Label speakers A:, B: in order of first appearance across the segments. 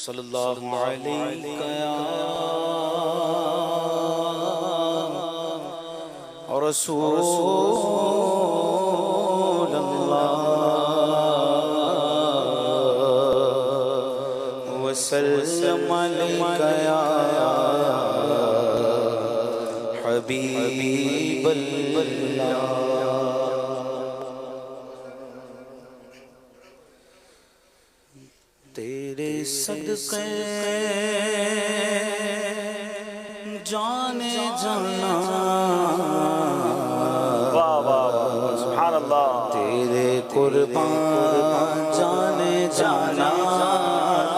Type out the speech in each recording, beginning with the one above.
A: صلی اللہ علیہ یا رسول اللہ وسلم علیک یا حبیب اللہ۔ تیرے صدقے جانے جانا،
B: سبحان اللہ،
A: تیرے قربان جانے جانا،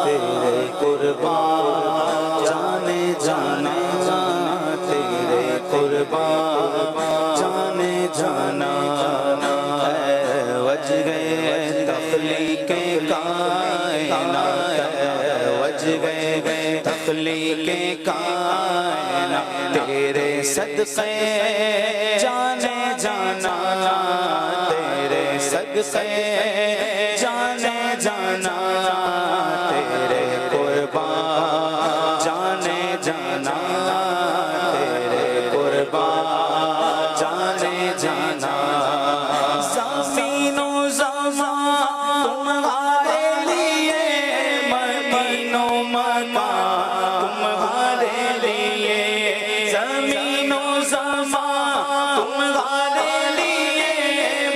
A: تیرے قربان جانے جانا، تیرے قربان جانے جانا ہے وجہ تخلیق کائنات، وجہ تخلیق کائنات، تیرے صدقے جانے جانا، تیرے صدقے جانے جانا، تیرے قربان جانے جانا، تیرے قربان جانے جانا۔ زمین و زمان تمہارے لیے، مکین و مکان تمہارے لیے، زمین و زمان تمہارے لیے،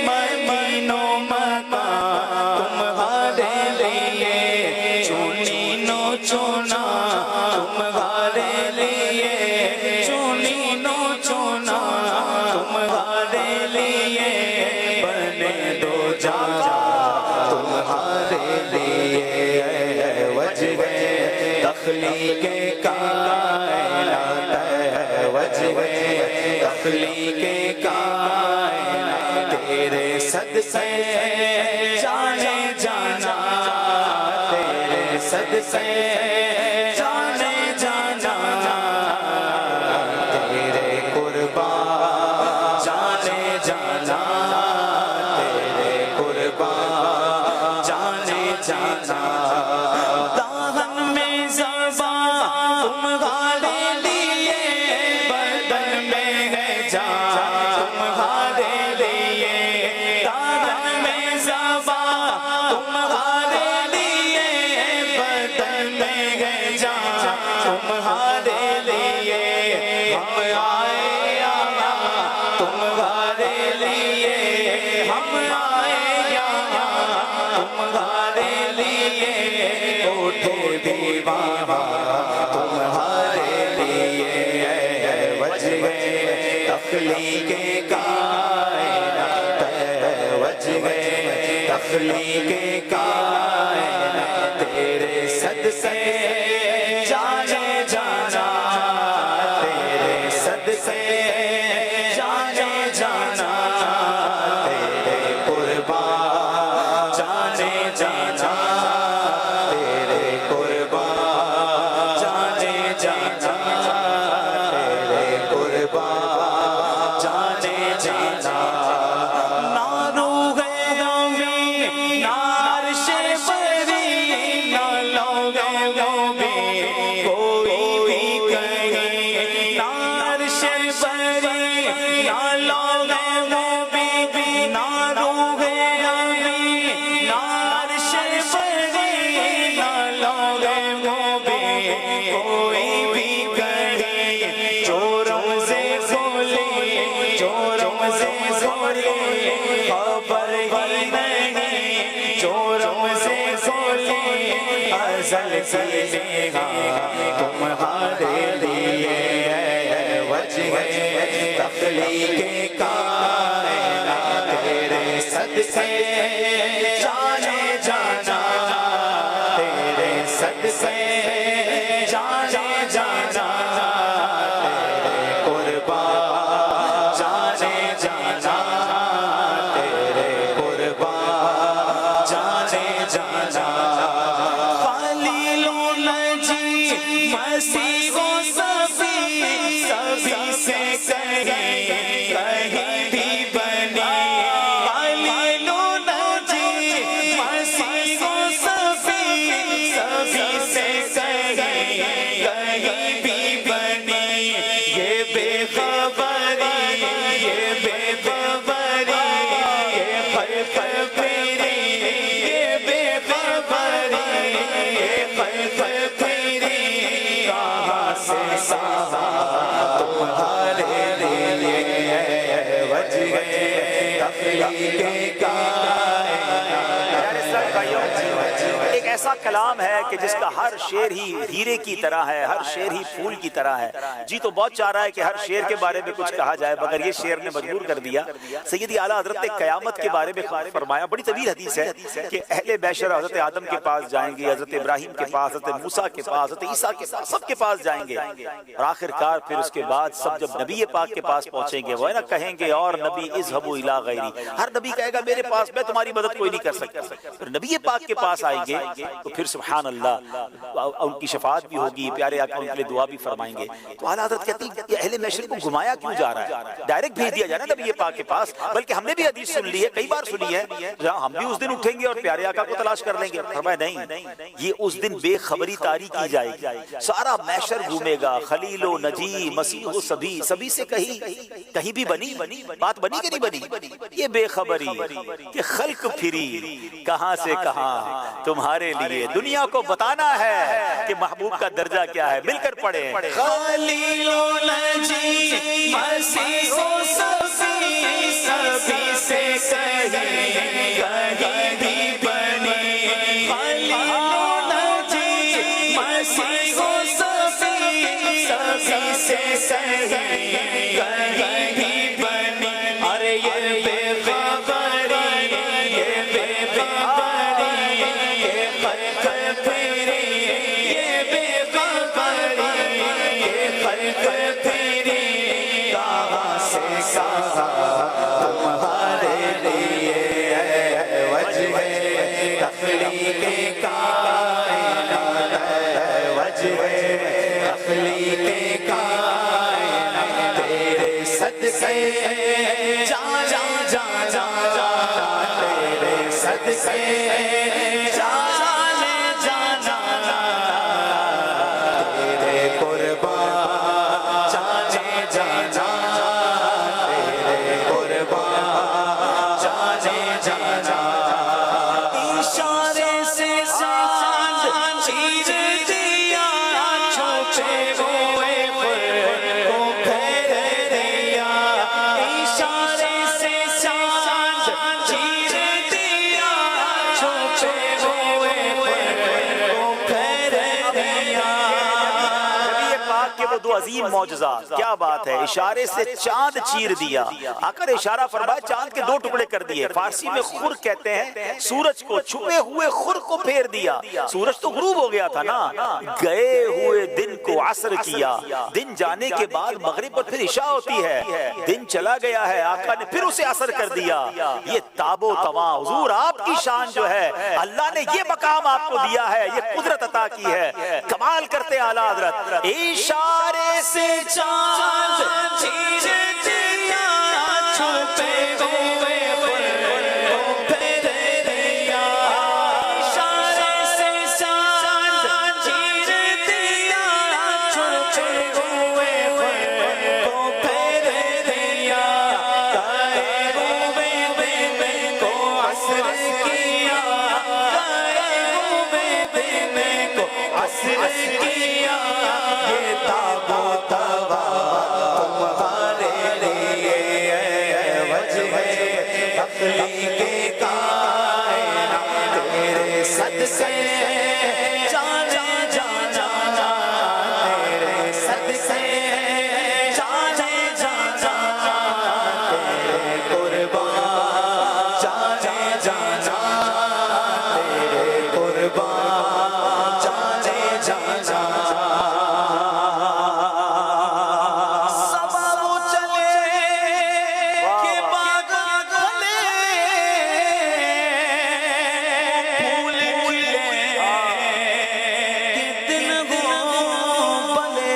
A: مکین و مکان تمہارے لیے، چنین و چنا تمہارے لیے، چنین و چنا تمہارے لیے، بنے دو جہاں تمہارے لیے، وجہ تخلیق کائنات، وجہ تخلیق کائنات، تیرے صدقے جانے جانا، تیرے صدقے جانے جانا، تیرے قربان جانے جانا، تیرے قربان جانے جانا۔ دہن میں زبان تمہارے لیے، بدن میں ہے جان تمہارے لیے، دہن میں زبان تمہارے لیے، بدن میں ہے جان تمہارے لیے، ہم آئے یہاں تمہارے لیے، ہم آئے یہاں تمہارے لیے، اٹھے دیوانہ تمہارے لیے، وجہ تخلیق کائنات، وجہ تخلیق کائنات، تیرے صدقے جانے جانا، تیرے صدقے جانے جانا، تیرے قربان جانے جانا، تیرے قربان جانے جانا، تیرے قربان جانے جانا۔ نہ روح امین، نہ عرش بری، نہ لوح امین کوئی بھی کہیں، نہ عرش بری، نہ لوح امین، نہ روح امین، نہ عرش بری، نہ لوح امین کوئی بھی کہیں، جو رمزے کھولی، جو رمزے کھولی خبر ہی نہیں، جو رمزے کھولی ازل کی نگاہ تمہارے لیے، وجہ تخلیق کائنات، تیرے صدقے جانے جانا، تیرے صدقے جانے جانا، تیرے قربان جانے جانا، تیرے قربان جانے جانا۔ خلیل و نجی مسیح و صفی، سبھی سے کہیں کہیں بھی بنی، خلیل و نجی مسیح و صفی، سبھی سے
B: ایک ایسا کلام ہے کہ جس کا ہر شعر ہی ہیرے کی طرح ہے، ہر شعر ہی پھول کی طرح ہے. جی تو بہت چاہ رہا ہے کہ ہر شعر کے بارے میں کچھ کہا جائے، مگر یہ شعر نے مجبور کر دیا. سیدی اعلیٰ حضرت نے قیامت کے بارے میں فرمایا، بڑی طویل حدیث ہے کہ اہل بیشر حضرت آدم کے پاس جائیں گے، حضرت ابراہیم کے پاس، حضرت موسیٰ کے پاس، حضرت عیسیٰ کے پاس، سب کے پاس جائیں گے، اور آخر کار پھر اس کے بعد سب جب نبی پاک کے پاس پہنچیں گے، وہ ہے نا کہیں گے اور نبی اذهبوا الی غیری، ہر نبی کہے گا میرے پاس، میں تمہاری مدد کوئی نہیں کر سکتا. پھر نبی پاک کے پاس آئیں گے تو پھر سبحان اللہ ان کی شفاعت بھی ہوگی، پیارے آقا ان کے لیے دعا بھی فرمائیں گے. تو اعلیٰ حضرت کہتی ہیں کہ اہل محشر کو گھمایا کیوں جا رہا ہے، ڈائریکٹ بھیج دیا جا رہا ہے نبی پاک کے پاس. بلکہ ہم نے بھی حدیث سن لی ہے، کئی بار سنی ہے، ہم بھی اس دن اٹھیں گے اور پیارے آقا کو تلاش کر لیں گے. فرمایا نہیں، یہ اس دن بے خبری طاری کی جائے گی، سارا محشر گھومے گا، خلیل و نجی مسیح و سبھی سے کہیں بھی بنی بات بنی کہ نہیں بنی. یہ بے خبری کہ خلق پھری کہاں سے کہاں تمہارے لیے، دنیا کو بتانا ہے کہ محبوب کا درجہ کیا ہے. مل کر پڑھیں
A: خلیل و نجی مسیح و سبھی سے کہیں بھی بنی. خلیل و نجی مسیح و سبھی سے کہیں بھی بنی. ارے یہ بے خبری، یہ بے خبری، یہ خلق پھری، یہ بے خبری، یہ خلق پھری کہاں سے کہاں تمہارے لیے ہے وجہ تخلیق کائنات، ہے وجہ تخلیق کائنات. تیرے صدقے جان جان جان جان، تیرے صدقے جان جان جان، تیرے قربان جان جان جان، تیرے قربان جان جان جان. اشارے سے چاند چیر دیا، چھوٹے ہوئے خود کو پھیر دیا. اشارے سے چاند چیر دیا، چھوٹے ہوئے خود کو پھیر دیا.
B: نبی پاک کے وہ دو عظیم معجزات، کیا بات ہے. اشارے سے چاند چیر دیا، آقا نے اشارہ فرمایا چاند کے دو ٹکڑے کر دیے. فارسی میں خور کہتے ہیں سورج کو، چھپے ہوئے خور کو پھیر دیا. سورج تو غروب ہو گیا تھا نا، گئے ہوئے دن کو عصر کیا. دن جانے کے بعد مغرب پر پھر عشاء ہوتی ہے. دن چلا گیا ہے، آقا نے پھر اسے عصر کر دیا. یہ تاب و تواں حضور آپ کی شان جو ہے، اللہ نے یہ مقام آپ کو دیا ہے، یہ قدرت عطا کی ہے. کمال کرتے اعلیٰ حضرت.
A: اشارے سے چاند چیر دیا، چھپے ہوئے خود کو پھیر دیا. اشارے سے چاند چیر دیا، چھپے ہوئے خود کو پھیر دیا. گئے ہوئے دن کو عصر کیا، گئے ہوئے دن کو عصر کیا. یہ تاب و توا تمہارے لیے ہے وجہ تخلیق کائنات. تیرے صدقے جان جان جان جان، تیرے صدقے جان جان جان، تیرے قربان جان جان جان، تیرے قربان جان جان جان. سبا وہ چلے کہ باغ کھلے، پھول کھلے کہ دن ہو بلے.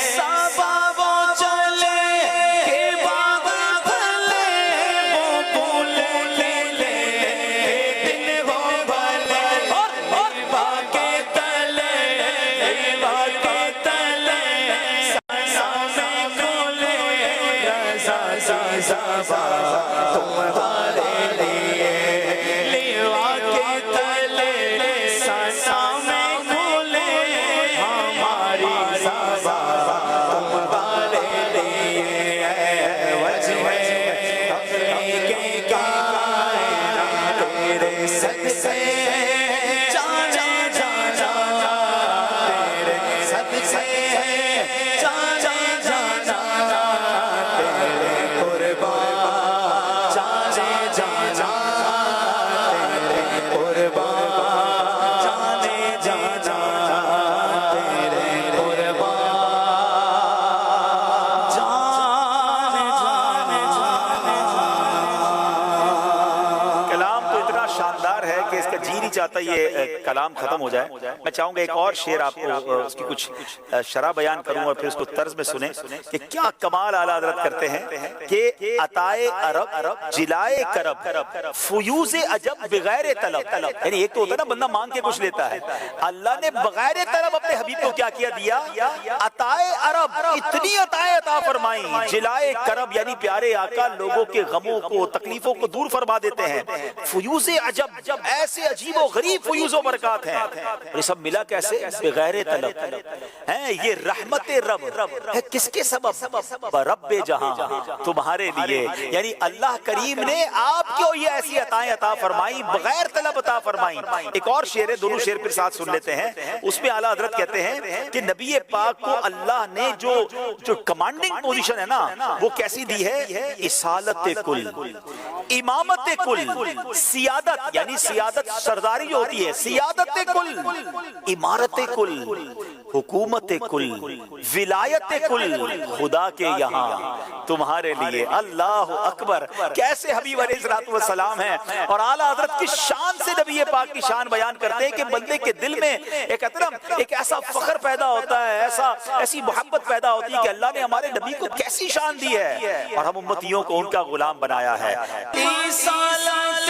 A: سبا وہ چلے کہ باغ کھلے، وہ پھول کھلے کہ دن ہو بلے. اور باغ کے تلے، باغ کے تلے سامنے کھلے. رضا تمہارے لیے لیوا کے تلے سامنے کھلے. ہماری زبان تمہارے لیے ہے وجہ
B: چاہتا یہ کلام ختم ہو جائے، میں چاہوں گا ایک اور شعر آپ کو اس کی کچھ شرح بیان کروں اور پھر اس کو طرز میں سنیں کہ کیا کمال اعلیٰ حضرت کرتے ہیں کہ عطائے عرب جلائے کرب فیوز عجب بغیر طلب، یعنی ایک تو ہوتا ہے نا بندہ مانگ کے کچھ لیتا ہے، اللہ نے بغیر طلب اپنے حبیب کو کیا کیا دیا، عطائے عرب اتنی عطائے عطا فرمائی، جلائے کرب یعنی پیارے آقا لوگوں کے غموں کو تکلیفوں کو دور فرما دیتے ہیں، فیوز عجب ایسے عجیب و غریب فیوز و برکات ہیں، اور یہ سب ملا کیسے بغیر طلب ہیں، یہ رحمت رب ہے کس کے سبب، رب جہاں تمہارے لیے، یعنی اللہ کریم نے آپ کو یہ ایسی عطائیں عطا فرمائی بغیر طلب عطا فرمائی۔ ایک اور شعر ہے، دونوں شعر پھر ساتھ سن لیتے ہیں، اس میں اعلیٰ حضرت کہتے ہیں کہ نبی پاک کو اللہ نے جو کمانڈنگ پوزیشن ہے نا وہ کیسی دی ہے، اصالت کل، امامت کل، سیادت یعنی سیادت سرداری جو ہوتی ہے، سیادت کل، امارت کل، حکومت کل، ولایت کل، خدا کے یہاں تمہارے لیے، اللہ اکبر، کیسے حبیب علیہ السلام ہیں، اور اعلیٰ حضرت کی شان سے نبی پاک کی شان بیان کرتے ہیں کہ بندے کے دل میں ایک ایسا فخر پیدا ہوتا ہے، ایسی محبت پیدا ہوتی ہے کہ اللہ نے ہمارے نبی کو کیسی شان دی ہے اور ہم امتیوں کو ان کا غلام بنایا ہے۔
A: تیرے صدقے